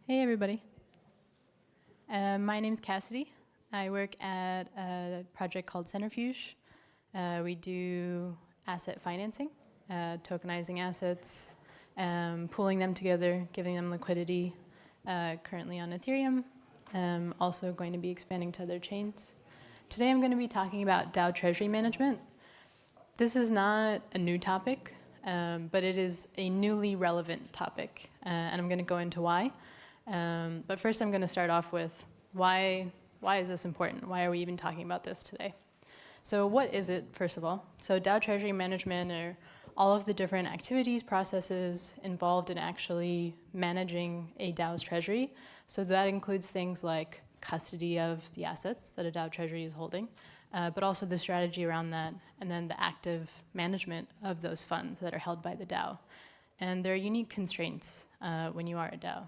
Hey everybody. My name's Cassidy. I work at a project called Centrifuge. We do asset financing, tokenizing assets, pooling them together, giving them liquidity, currently on Ethereum. Also going to be expanding to other chains. Today I'm going to be talking about DAO Treasury management. This is not a new topic, but it is a newly relevant topic, and I'm going to go into why. But first I'm going to start off with why is this important? Why are we even talking about this today? So what is it, first of all? So DAO Treasury management are all of the different activities, processes involved in actually managing a DAO's treasury. So that includes things like custody of the assets that a DAO Treasury is holding, but also the strategy around that, and then the active management of those funds that are held by the DAO. And there are unique constraints when you are a DAO.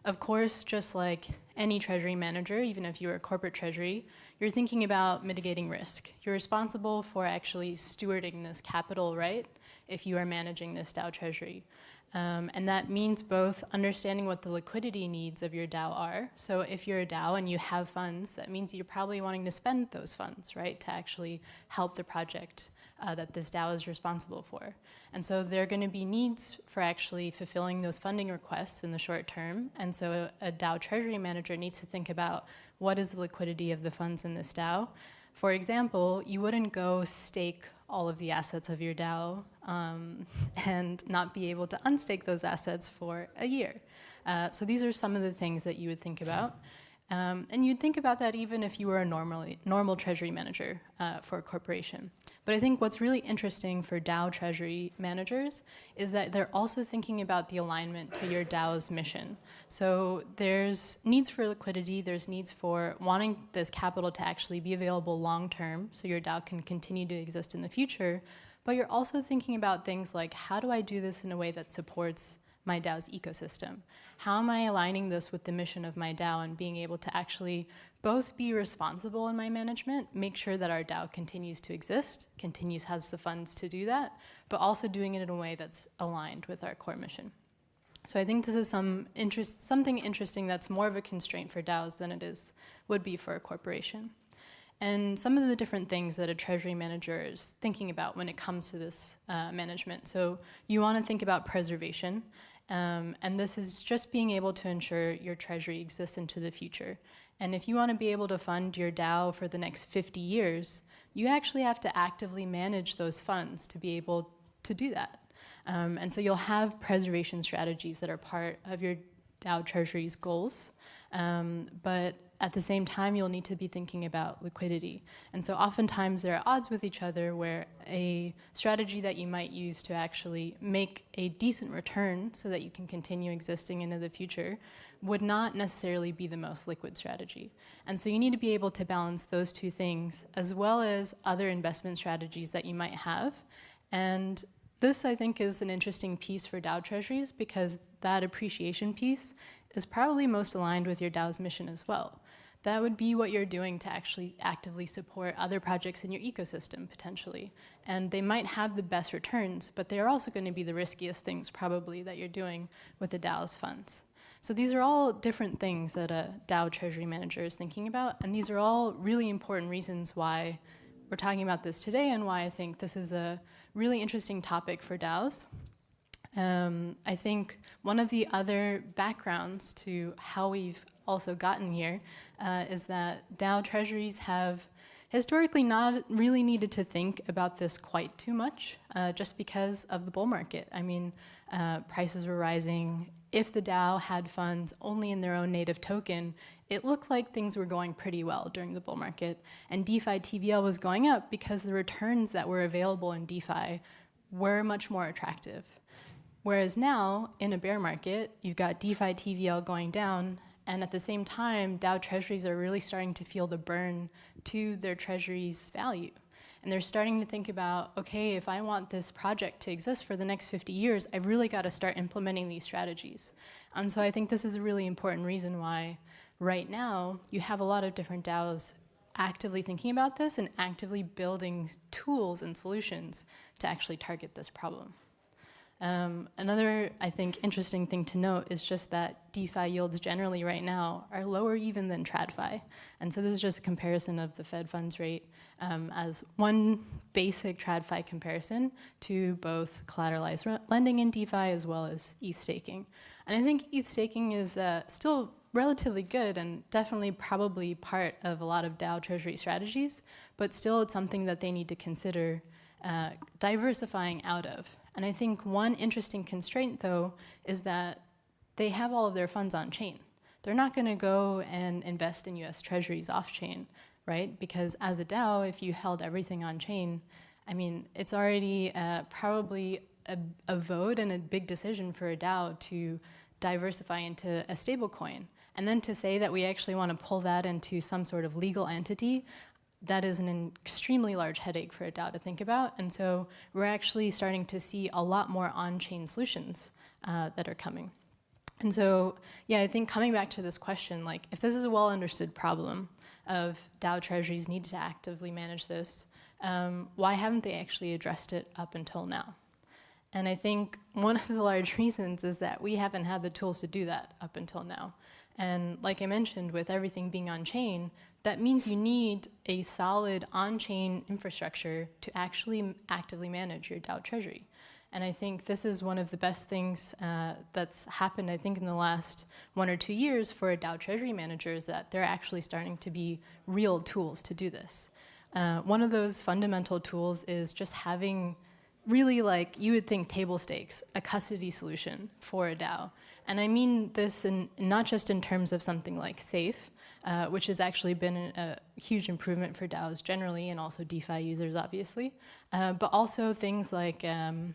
Of course, just like any treasury manager, even if you're a corporate treasury, you're thinking about mitigating risk. You're responsible for actually stewarding this capital, right, if you are managing this DAO treasury. And that means both understanding what the liquidity needs of your DAO are. So if you're a DAO and you have funds, that means you're probably wanting to spend those funds, right, to actually help the project that this DAO is responsible for. And so there are going to be needs for actually fulfilling those funding requests in the short term. And so a DAO treasury manager needs to think about what is the liquidity of the funds in this DAO. For example, you wouldn't go stake all of the assets of your DAO and not be able to unstake those assets for a year. So these are some of the things that you would think about. And you'd think about that even if you were a normal treasury manager for a corporation. But I think what's really interesting for DAO treasury managers is that they're also thinking about the alignment to your DAO's mission. So there's needs for liquidity, there's needs for wanting this capital to actually be available long term so your DAO can continue to exist in the future. But you're also thinking about things like, how do I do this in a way that supports my DAO's ecosystem? How am I aligning this with the mission of my DAO and being able to actually both be responsible in my management, make sure that our DAO continues to exist, has the funds to do that, but also doing it in a way that's aligned with our core mission. So I think this is something interesting that's more of a constraint for DAOs than it would be for a corporation. And some of the different things that a treasury manager is thinking about when it comes to this management. So you want to think about preservation. And this is just being able to ensure your treasury exists into the future. And if you want to be able to fund your DAO for the next 50 years, you actually have to actively manage those funds to be able to do that. And so you'll have preservation strategies that are part of your DAO treasury's goals. But at the same time, you'll need to be thinking about liquidity. And so oftentimes there are odds with each other where a strategy that you might use to actually make a decent return so that you can continue existing into the future would not necessarily be the most liquid strategy. And so you need to be able to balance those two things as well as other investment strategies that you might have. And this, I think, is an interesting piece for DAO treasuries because that appreciation piece is probably most aligned with your DAO's mission as well. That would be what you're doing to actually actively support other projects in your ecosystem, potentially. And they might have the best returns, but they're also going to be the riskiest things, probably, that you're doing with the DAO's funds. So these are all different things that a DAO treasury manager is thinking about, and these are all really important reasons why we're talking about this today and why I think this is a really interesting topic for DAOs. I think one of the other backgrounds to how we've also gotten here is that DAO treasuries have historically not really needed to think about this quite too much just because of the bull market. I mean, prices were rising. If the DAO had funds only in their own native token, it looked like things were going pretty well during the bull market. And DeFi TVL was going up because the returns that were available in DeFi were much more attractive. Whereas now, in a bear market, you've got DeFi TVL going down, and at the same time, DAO treasuries are really starting to feel the burn to their treasury's value. And they're starting to think about, okay, if I want this project to exist for the next 50 years, I've really got to start implementing these strategies. And so I think this is a really important reason why right now you have a lot of different DAOs actively thinking about this and actively building tools and solutions to actually target this problem. Another, I think, interesting thing to note is just that DeFi yields generally right now are lower even than TradFi. And so this is just a comparison of the Fed funds rate as one basic TradFi comparison to both collateralized lending in DeFi as well as ETH staking. And I think ETH staking is still relatively good and definitely probably part of a lot of DAO Treasury strategies, but still it's something that they need to consider diversifying out of. And I think one interesting constraint, though, is that they have all of their funds on chain. They're not going to go and invest in US Treasuries off chain, right? Because as a DAO, if you held everything on chain, I mean, it's already probably a vote and a big decision for a DAO to diversify into a stable coin. And then to say that we actually want to pull that into some sort of legal entity, that is an extremely large headache for a DAO to think about. And so we're actually starting to see a lot more on-chain solutions that are coming. And so, yeah, I think coming back to this question, like if this is a well-understood problem of DAO treasuries need to actively manage this, why haven't they actually addressed it up until now? And I think one of the large reasons is that we haven't had the tools to do that up until now. And like I mentioned, with everything being on-chain, that means you need a solid on-chain infrastructure to actually actively manage your DAO treasury. And I think this is one of the best things that's happened, I think, in the last 1 or 2 years for a DAO treasury manager is that they're actually starting to be real tools to do this. One of those fundamental tools is just having really, like, you would think table stakes, a custody solution for a DAO. And I mean this not just in terms of something like Safe, which has actually been a huge improvement for DAOs generally and also DeFi users, obviously, but also things like, gosh,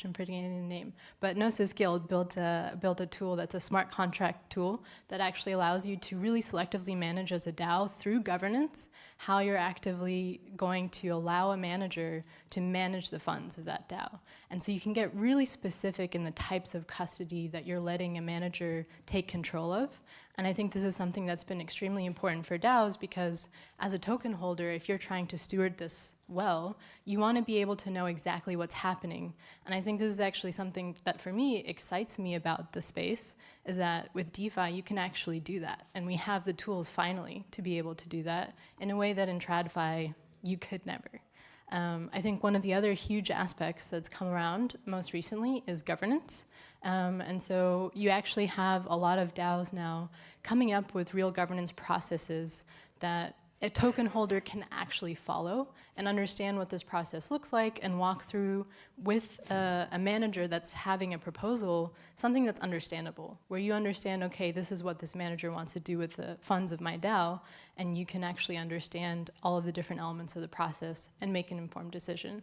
I'm forgetting the name, but Gnosis Guild built a tool that's a smart contract tool that actually allows you to really selectively manage as a DAO through governance how you're actively going to allow a manager to manage the funds of that DAO. And so you can get really specific in the types of custody that you're letting a manager take control of. And I think this is something that's been extremely important for DAOs because as a token holder, if you're trying to steward this well, you want to be able to know exactly what's happening. And I think this is actually something that for me excites me about the space, is that with DeFi, you can actually do that. And we have the tools finally to be able to do that in a way that in TradFi, you could never. I think one of the other huge aspects that's come around most recently is governance. And so you actually have a lot of DAOs now coming up with real governance processes that a token holder can actually follow and understand what this process looks like and walk through with a manager that's having a proposal, something that's understandable, where you understand, okay, this is what this manager wants to do with the funds of my DAO, and you can actually understand all of the different elements of the process and make an informed decision.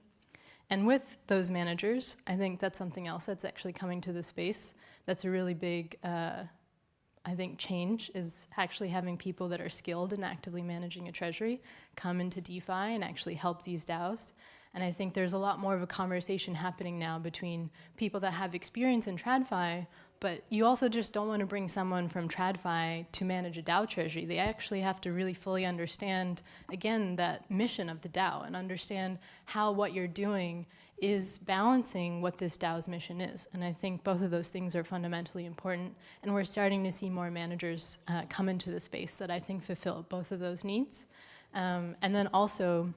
And with those managers, I think that's something else that's actually coming to the space. That's a really big, I think, change is actually having people that are skilled in actively managing a treasury come into DeFi and actually help these DAOs. And I think there's a lot more of a conversation happening now between people that have experience in TradFi, but you also just don't want to bring someone from TradFi to manage a DAO treasury. They actually have to really fully understand, again, that mission of the DAO and understand how what you're doing is balancing what this DAO's mission is. And I think both of those things are fundamentally important. And we're starting to see more managers come into the space that I think fulfill both of those needs. And then also,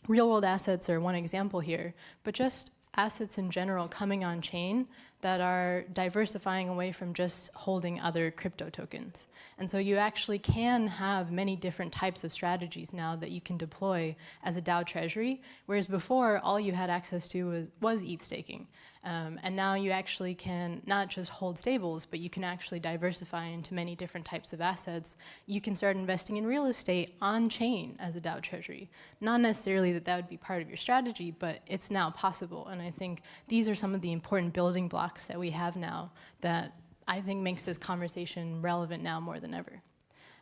real-world assets are one example here, but just assets in general coming on chain that are diversifying away from just holding other crypto tokens. And so you actually can have many different types of strategies now that you can deploy as a DAO treasury, whereas before all you had access to was ETH staking. And now you actually can not just hold stables, but you can actually diversify into many different types of assets. You can start investing in real estate on chain as a DAO treasury. Not necessarily that that would be part of your strategy, but it's now possible. And I think these are some of the important building blocks that we have now that I think makes this conversation relevant now more than ever.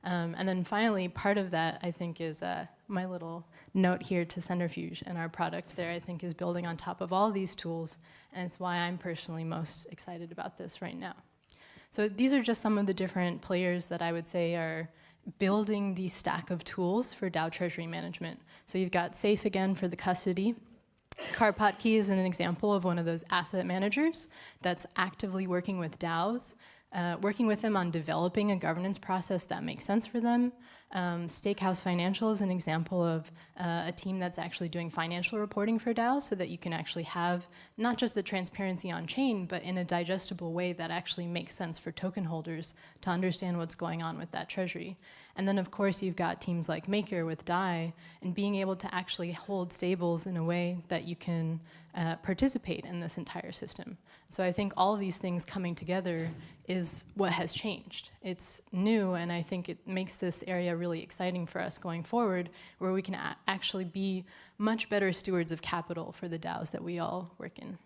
And then finally, part of that, I think, is my little note here to Centrifuge, and our product there, I think, is building on top of all these tools, and it's why I'm personally most excited about this right now. So these are just some of the different players that I would say are building the stack of tools for DAO treasury management. So you've got Safe again for the custody. Karpatki is an example of one of those asset managers that's actively working with DAOs, working with them on developing a governance process that makes sense for them. Steakhouse Financial is an example of a team that's actually doing financial reporting for DAOs so that you can actually have not just the transparency on chain, but in a digestible way that actually makes sense for token holders to understand what's going on with that treasury. And then, of course, you've got teams like Maker with DAI and being able to actually hold stables in a way that you can participate in this entire system. So I think all of these things coming together is what has changed. It's new, and I think it makes this area really exciting for us going forward, where we can actually be much better stewards of capital for the DAOs that we all work in.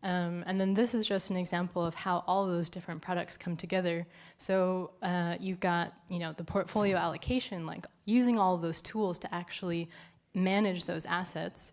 And then this is just an example of how all those different products come together. So you've got, the portfolio allocation, like using all of those tools to actually manage those assets.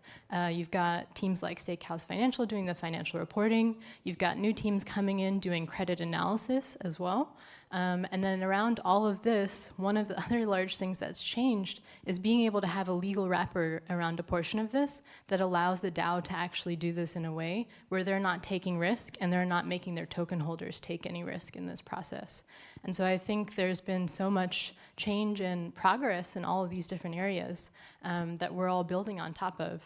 You've got teams like Steakhouse Financial doing the financial reporting. You've got new teams coming in doing credit analysis as well. And then around all of this, one of the other large things that's changed is being able to have a legal wrapper around a portion of this that allows the DAO to actually do this in a way where they're not taking risk and they're not making their token holders take any risk in this process. And so I think there's been so much change and progress in all of these different areas that we're all building on top of,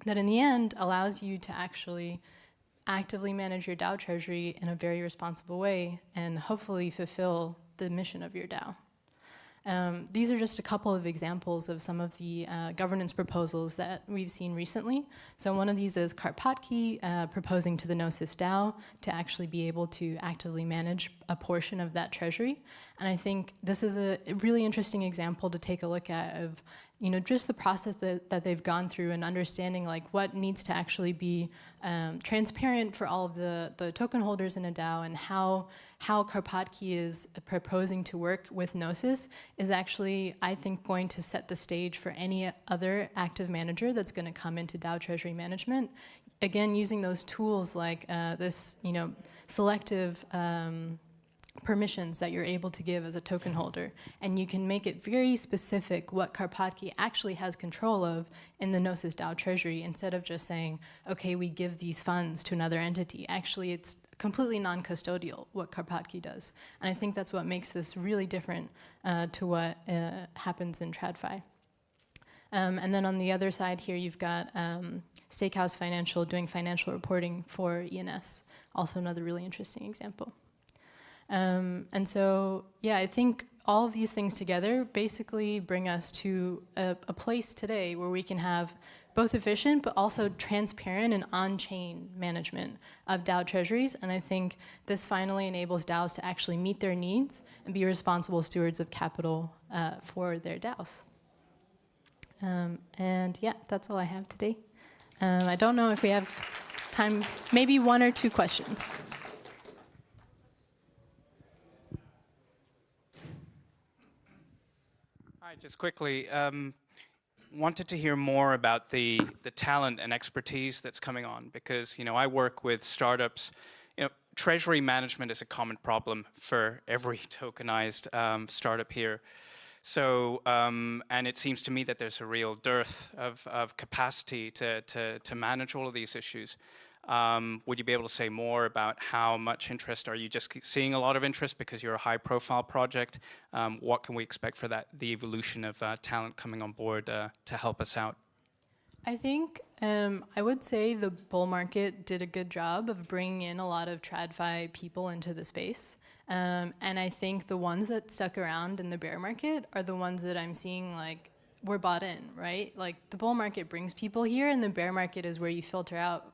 that in the end allows you to actually actively manage your DAO treasury in a very responsible way and hopefully fulfill the mission of your DAO. These are just a couple of examples of some of the governance proposals that we've seen recently. So one of these is Karpatki proposing to the Gnosis DAO to actually be able to actively manage a portion of that treasury. And I think this is a really interesting example to take a look at of just the process that they've gone through and understanding like what needs to actually be transparent for all of the token holders in a DAO, and how Karpatki is proposing to work with Gnosis is actually, I think, going to set the stage for any other active manager that's going to come into DAO treasury management. Again, using those tools like this, selective permissions that you're able to give as a token holder. And you can make it very specific what Karpatki actually has control of in the Gnosis DAO treasury, instead of just saying, okay, we give these funds to another entity. Actually, it's completely non-custodial what Karpatki does. And I think that's what makes this really different to what happens in TradFi. And then on the other side here, you've got Steakhouse Financial doing financial reporting for ENS. Also another really interesting example. And so, yeah, I think all of these things together basically bring us to a place today where we can have both efficient but also transparent and on-chain management of DAO treasuries. And I think this finally enables DAOs to actually meet their needs and be responsible stewards of capital for their DAOs. And yeah, that's all I have today. I don't know if we have time, maybe one or two questions. Hi, just quickly, wanted to hear more about the talent and expertise that's coming on, because I work with startups. Treasury management is a common problem for every tokenized startup here. So, and it seems to me that there's a real dearth of capacity to manage all of these issues. Would you be able to say more about how much interest? Are you just seeing a lot of interest because you're a high-profile project? What can we expect for the evolution of talent coming on board to help us out? I think I would say the bull market did a good job of bringing in a lot of TradFi people into the space. And I think the ones that stuck around in the bear market are the ones that I'm seeing like we're bought in, right? Like the bull market brings people here, and the bear market is where you filter out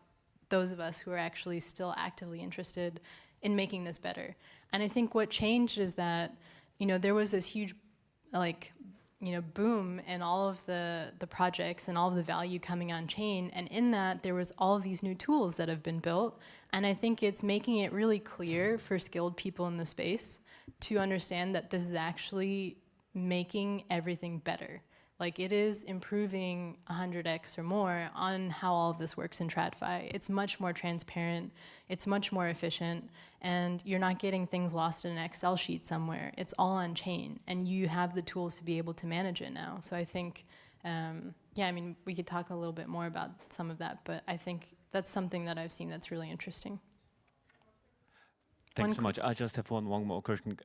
those of us who are actually still actively interested in making this better. And I think what changed is that, there was this huge, boom in all of the projects and all of the value coming on chain. And in that, there was all of these new tools that have been built. And I think it's making it really clear for skilled people in the space to understand that this is actually making everything better. Like it is improving 100x or more on how all of this works in TradFi. It's much more transparent, it's much more efficient, and you're not getting things lost in an Excel sheet somewhere. It's all on chain, and you have the tools to be able to manage it now. So I think Yeah, I mean, we could talk a little bit more about some of that, but I think that's something that I've seen that's really interesting. Thank you so much. I just have one more question.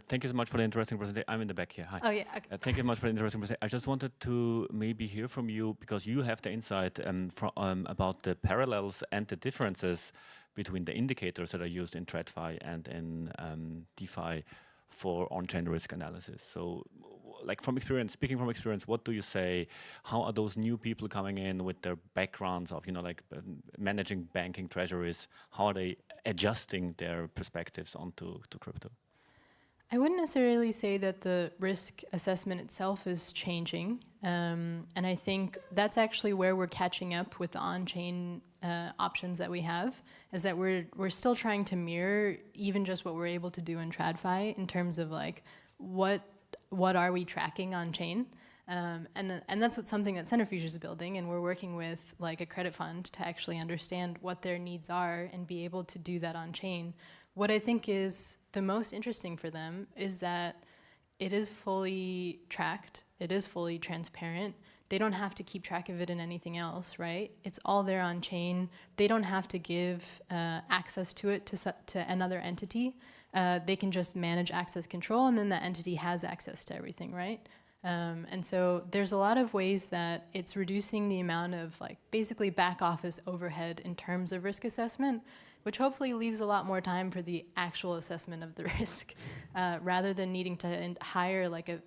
Thank you so much for the interesting presentation. I'm in the back here. Hi. Oh, yeah. Okay. Thank you so much for the interesting presentation. I just wanted to maybe hear from you, because you have the insight about the parallels and the differences between the indicators that are used in TradFi and in DeFi for on-chain risk analysis. So, like from experience, speaking from experience, what do you say? How are those new people coming in with their backgrounds of, like managing banking treasuries? How are they adjusting their perspectives onto crypto? I wouldn't necessarily say that the risk assessment itself is changing. And I think that's actually where we're catching up with the on-chain options that we have, is that we're still trying to mirror even just what we're able to do in TradFi in terms of like what are we tracking on chain. And that's something that Centrifuge is building, and we're working with like a credit fund to actually understand what their needs are and be able to do that on chain. What I think is the most interesting for them is that it is fully tracked, it is fully transparent. They don't have to keep track of it in anything else, right? It's all there on chain. They don't have to give access to it to another entity. They can just manage access control, and then that entity has access to everything, right? And so there's a lot of ways that it's reducing the amount of like basically back office overhead in terms of risk assessment, which hopefully leaves a lot more time for the actual assessment of the risk, rather than needing to hire like a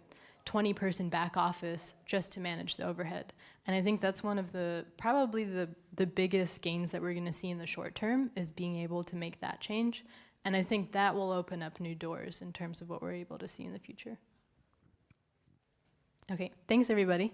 20-person back office just to manage the overhead. And I think that's one of probably the biggest gains that we're gonna see in the short term, is being able to make that change. And I think that will open up new doors in terms of what we're able to see in the future. Okay, thanks everybody.